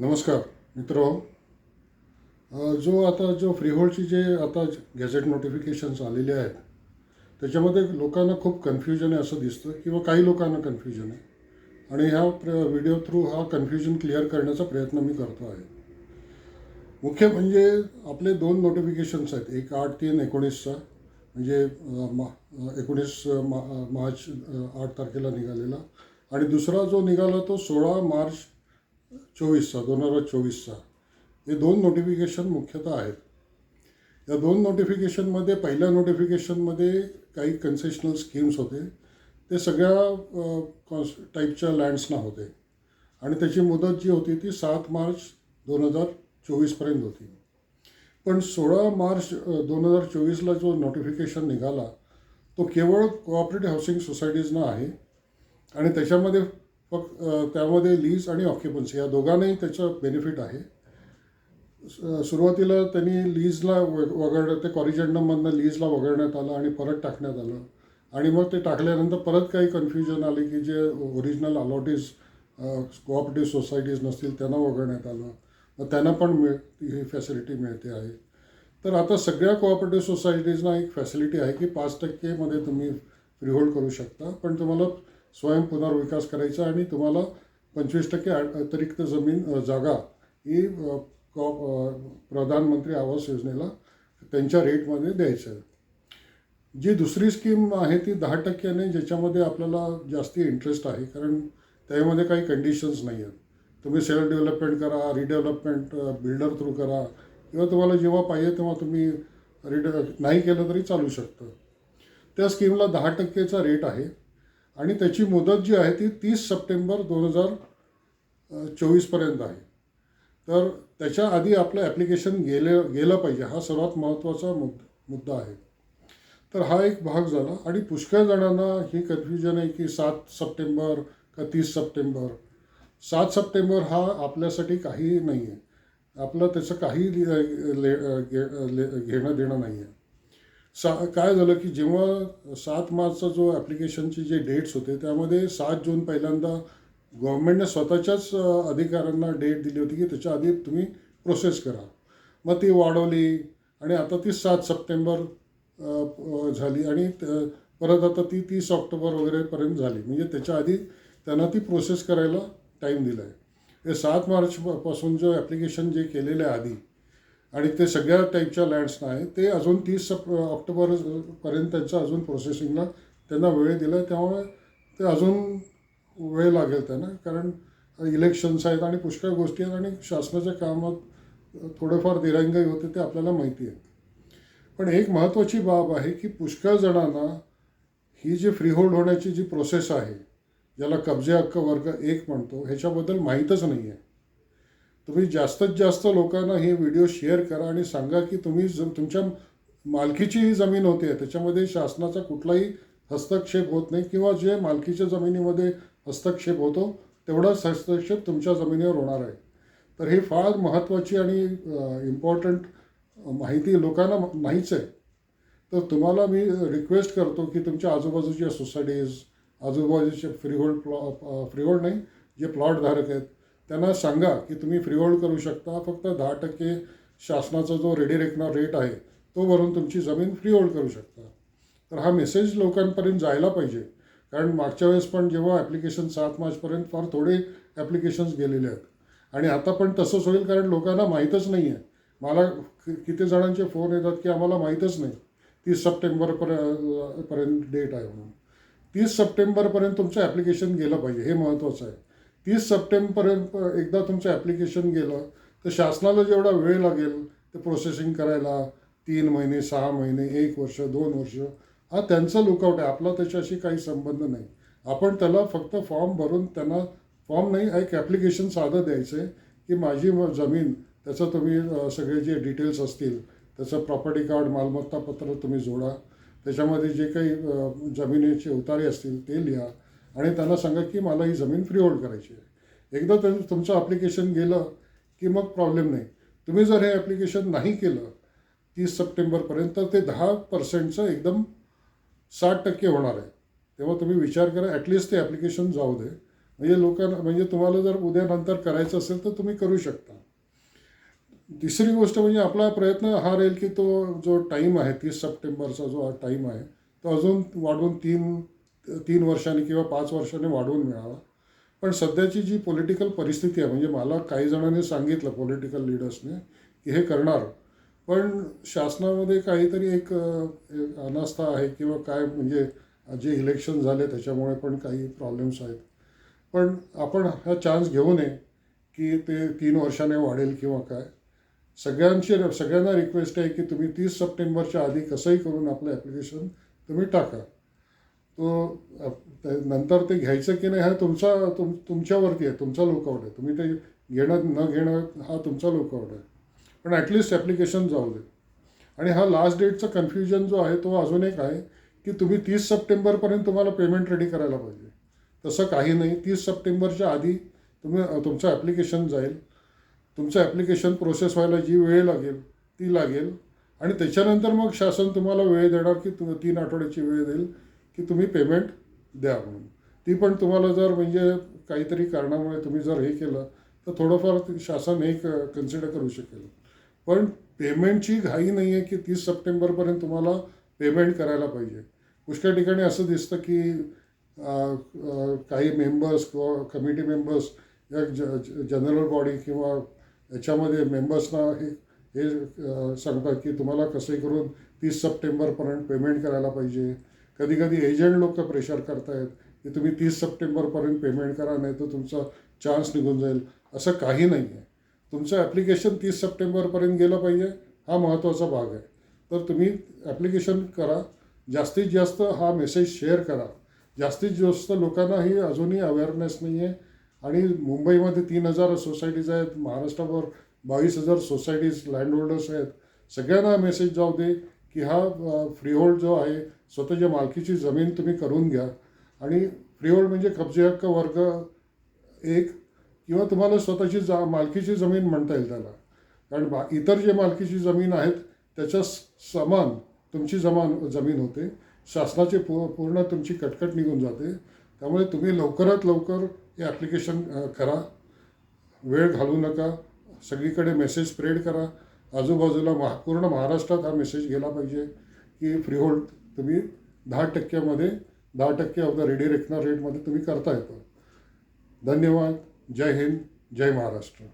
नमस्कार मित्रो. जो फ्रीहोल्डची जे आता गॅझेट नोटिफिकेशन्स आलेले आहेत त्याच्यामध्ये लोकांना खूप कन्फ्युजन आहे असं दिसतं किंवा काही लोकांना कन्फ्युजन आहे आणि ह्या व्हिडिओ थ्रू हा कन्फ्युजन क्लिअर करण्याचा प्रयत्न मी करतो आहे. मुख्य म्हणजे आपले दोन नोटिफिकेशन्स आहेत, एक 8/3/19चा म्हणजे 19 मार्च 8 तारखेला निघालेला आणि दुसरा जो निघाला तो 16 मार्च 2024चा. हे दोन नोटिफिकेशन मुख्यतः आहेत. या दोन नोटिफिकेशनमध्ये पहिल्या नोटिफिकेशनमध्ये काही कन्सेशनल स्कीम्स होते, ते सगळ्या टाईपच्या लँड्सना होते आणि त्याची मुदत जी होती ती 7 मार्च 2024पर्यंत होती. पण 16 मार्च 2024ला जो नोटिफिकेशन निघाला तो केवळ कोऑपरेटिव्ह हाऊसिंग सोसायटीजना आहे आणि त्यामध्ये लीज आणि ऑक्युपन्सी या दोघांनाही त्याचं बेनिफिट आहे. सुरुवातीला त्यांनी लीजला ते कॉरिजंडममधनं लीजला वगळण्यात आलं आणि परत टाकण्यात आलं आणि मग ते टाकल्यानंतर परत काही कन्फ्युजन आले की जे ओरिजिनल अलॉटीज कोऑपरेटिव्ह सोसायटीज नसतील त्यांना वगळण्यात आलं. मग त्यांना पण ही फॅसिलिटी मिळते आहे. तर आता सगळ्या कोऑपरेटिव्ह सोसायटीजना एक फॅसिलिटी आहे की 5% तुम्ही फ्रीहोल्ड करू शकता, पण तुम्हाला स्वयं पुनर्विकास करायचा आणि तुम्हाला 25% अतिरिक्त जागा ही प्रधानमंत्री आवास योजनेला त्यांच्या रेटमध्ये द्यायचं आहे. जी दुसरी स्कीम आहे ती 10%ने, ज्याच्यामध्ये आपल्याला जास्ती इंटरेस्ट आहे कारण त्यामध्ये काही कंडिशन्स नाही आहेत. तुम्ही सेल्फ डेव्हलपमेंट करा, रिडेव्हलपमेंट बिल्डर थ्रू करा किंवा तुम्हाला जेव्हा पाहिजे तेव्हा तुम्ही नाही केलं तरी चालू शकतं. त्या स्कीमला 10%चा रेट आहे आणि त्याची मुदत जी आहे ती 30 सप्टेंबर 2024पर्यंत आहे. तर त्याच्या आधी आपलं ॲप्लिकेशन गेलं पाहिजे, हा सर्वात महत्त्वाचा मुद्दा आहे. तर हा एक भाग झाला आणि पुष्कळ जणांना ही कन्फ्युजन आहे की 7 सप्टेंबर का 30 सप्टेंबर. 7 सप्टेंबर हा आपल्यासाठी काही नाही आहे, आपलं त्याचं काही घेणं देणं नाही आहे. काय झालं की जेव्हा 7 मार्चचा जो ॲप्लिकेशनचे जे डेट्स होते त्यामध्ये 7 जून पहिल्यांदा गव्हर्नमेंटने स्वतःच्याच अधिकाऱ्यांना डेट दिली होती की त्याच्या आधी तुम्ही प्रोसेस करा. मग ती वाढवली आणि आता ती 7 सप्टेंबर झाली आणि परत आता ती 30 ऑक्टोबर वगैरेपर्यंत झाली. म्हणजे त्याच्या आधी त्यांना ती प्रोसेस करायला टाईम दिला आहे. हे 7 मार्चपासून जो ॲप्लिकेशन जे केलेलं आहे आधी आणि ते सगळ्या टाईपच्या लँड्सना आहे ते अजून 30 ऑक्टोबरपर्यंत त्यांचं अजून प्रोसेसिंगला त्यांना वेळ दिला आहे. त्यामुळे ते अजून वेळ लागेल त्यांना, कारण इलेक्शन्स आहेत आणि पुष्कळ गोष्टी आहेत आणि शासनाच्या कामात थोडंफार दिरंगाई होते ते आपल्याला माहिती आहे. पण एक महत्त्वाची बाब आहे की पुष्कळ जणांना ही जी फ्रीहोल्ड होण्याची जी प्रोसेस आहे, ज्याला कब्जे हक्क वर्ग 1 म्हणतो, ह्याच्याबद्दल माहीतच नाही आहे. तुम्ही जास्तीत जास्त लोकांना हे व्हिडिओ शेअर करा आणि सांगा की तुम्ही तुमच्या मालकीची ही जमीन होते त्याच्यामध्ये शासनाचा कुठलाही हस्तक्षेप होत नाही किंवा जे मालकीच्या जमिनीमध्ये हस्तक्षेप होतो तेवढाच हस्तक्षेप तुमच्या जमिनीवर होणार आहे. तर हे फार महत्त्वाची आणि इम्पॉर्टंट माहिती लोकांना नाहीच आहे. तर तुम्हाला मी रिक्वेस्ट करतो की तुमच्या आजूबाजूच्या सोसायटीज, आजूबाजूचे फ्रीहोल्ड नाही, जे प्लॉटधारक आहेत त्यांना सांगा की तुम्ही फ्रीहोल्ड करू शकता. फक्त 10% शासनाचा जो रेडी रेकनर रेट आहे तो भरून तुमची जमीन फ्रीहोल्ड करू शकता. तर हा मेसेज लोकांपर्यंत जायला पाहिजे, कारण मागच्या वेळेस पण जेव्हा ॲप्लिकेशन 7 मार्चपर्यंत फार थोडे ॲप्लिकेशन्स गेलेले आहेत आणि आता पण तसंच होईल, कारण लोकांना माहीतच नाही आहे. मला किती जणांचे फोन येतात की आम्हाला माहीतच नाही 30 सप्टेंबरपर्यंत डेट आहे म्हणून. 30 सप्टेंबरपर्यंत तुमचं ॲप्लिकेशन गेलं पाहिजे, हे महत्त्वाचं आहे. 30 सप्टेंबरपर्यंत एकदा तुमचं ॲप्लिकेशन गेलं तर शासनाला जेवढा वेळ लागेल ते प्रोसेसिंग करायला, 3 महिने, 6 महिने, 1 वर्ष, 2 वर्ष, हा त्यांचा लुकआउट आहे. आपला त्याच्याशी काही संबंध नाही. आपण त्याला फक्त फॉर्म भरून त्यांना, फॉर्म नाही, एक ॲप्लिकेशन साधं द्यायचं आहे की माझी जमीन, त्याचं तुम्ही सगळे जे डिटेल्स असतील त्याचं प्रॉपर्टी कार्ड, मालमत्ता पत्र तुम्ही जोडा, त्याच्यामध्ये जे काही जमिनीचे उतारे असतील ते लिहा आणि त्यांना सांगा की मला ही जमीन फ्रीहोल्ड करायची आहे. एकदा तुमचं ॲप्लिकेशन गेलं की मग प्रॉब्लेम नाही. तुम्ही जर हे ॲप्लिकेशन नाही केलं 30 सप्टेंबरपर्यंत तर ते 10%चं एकदम 60% होणार आहे. तेव्हा तुम्ही विचार करा, ॲटलिस्ट ते ॲप्लिकेशन जाऊ दे. म्हणजे लोकांना म्हणजे तुम्हाला जर उद्या नंतर करायचं असेल तर तुम्ही करू शकता. तिसरी गोष्ट म्हणजे आपला प्रयत्न हा राहील की तो जो टाईम आहे 30 सप्टेंबरचा जो टाईम आहे तो अजून वाढवून तीन वर्षांनी किंवा 5 वर्षांनी वाढवून मिळावा. पण सध्याची जी पॉलिटिकल परिस्थिती आहे म्हणजे मला काही जणांनी सांगितलं पॉलिटिकल लिडर्सने की हे करणार, पण शासनामध्ये काहीतरी एक अनास्था आहे किंवा काय म्हणजे जे इलेक्शन झाले त्याच्यामुळे पण काही प्रॉब्लेम्स आहेत. पण आपण हा चान्स घेऊ नये की ते 3 वर्षाने वाढेल किंवा काय. सगळ्यांना रिक्वेस्ट आहे की तुम्ही 30 सप्टेंबरच्या आधी कसंही करून आपलं ॲप्लिकेशन तुम्ही टाका. नंतर ते घ्यायचं की नाही हा तुमच्यावरती आहे, तुमचा लुकआउट आहे. तुम्ही ते घेणं न घेणं हा तुमचा लुकआउट आहे. पण ॲटलिस्ट ॲप्लिकेशन जाऊ दे. आणि हा लास्ट डेटचा कन्फ्युजन जो आहे तो अजून एक आहे की तुम्ही 30 सप्टेंबरपर्यंत तुम्हाला पेमेंट रेडी करायला पाहिजे. तसं काही नाही. 30 सप्टेंबरच्या आधी तुमचं ॲप्लिकेशन जाईल. तुमचं ॲप्लिकेशन प्रोसेस व्हायला जी वेळ लागेल ती लागेल आणि त्याच्यानंतर मग शासन तुम्हाला वेळ देणार की 3 आठवड्याची वेळ देईल की तुम्ही पेमेंट द्या म्हणून. ती पण तुम्हाला जर म्हणजे काहीतरी कारणामुळे तुम्ही जर हे केलं तर थोडंफार शासन हे कन्सिडर करू शकेल. पण पेमेंटची घाई नाही आहे की 30 सप्टेंबरपर्यंत तुम्हाला पेमेंट करायला पाहिजे. पुष्कळ ठिकाणी असं दिसतं की काही मेंबर्स किंवा कमिटी मेंबर्स या जनरल बॉडी किंवा याच्यामध्ये मेंबर्सना हे सांगतात की तुम्हाला कसंही करून 30 सप्टेंबरपर्यंत पेमेंट करायला पाहिजे. कधी कधी एजंट लोक प्रेशर करतायत की तुम्ही 30 सप्टेंबरपर्यंत पेमेंट करा नाही तर तुमचा चान्स निघून जाईल. असं काही नाही आहे. तुमचं ॲप्लिकेशन 30 सप्टेंबरपर्यंत गेलं पाहिजे हा महत्त्वाचा भाग आहे. तर तुम्ही ॲप्लिकेशन करा. जास्तीत जास्त हा मेसेज शेअर करा. जास्तीत जास्त लोकांना ही अजूनही अवेअरनेस नाही आहे. आणि मुंबईमध्ये 3,000 सोसायटीज आहेत. महाराष्ट्रावर 22,000 सोसायटीज लँडहोल्डर्स आहेत. सगळ्यांना मेसेज जाऊ दे की हा फ्रीहोल्ड जो आहे स्वतःच्या मालकीची जमीन तुम्ही करून घ्या. आणि फ्रीहोल्ड म्हणजे कब्जे हक्क वर्ग 1 किंवा तुम्हाला स्वतःची मालकीची जमीन म्हणता येईल त्याला. कारण इतर जे मालकीची जमीन आहेत त्याच्या समान तुमची जमीन होते. शासनाची पूर्ण तुमची कटकट निघून जाते. त्यामुळे तुम्ही लवकरात लवकर हे ॲप्लिकेशन करा. वेळ घालवू नका. सगळीकडे मेसेज स्प्रेड करा. आजूबाजूला पूर्ण महाराष्ट्रात हा मेसेज गेला पाहिजे की फ्रीहोल्ड तुम्ही 10% 10% ऑफ द रेडी रेकनर रेटमध्ये तुम्ही करता येतं. धन्यवाद. जय हिंद. जय महाराष्ट्र.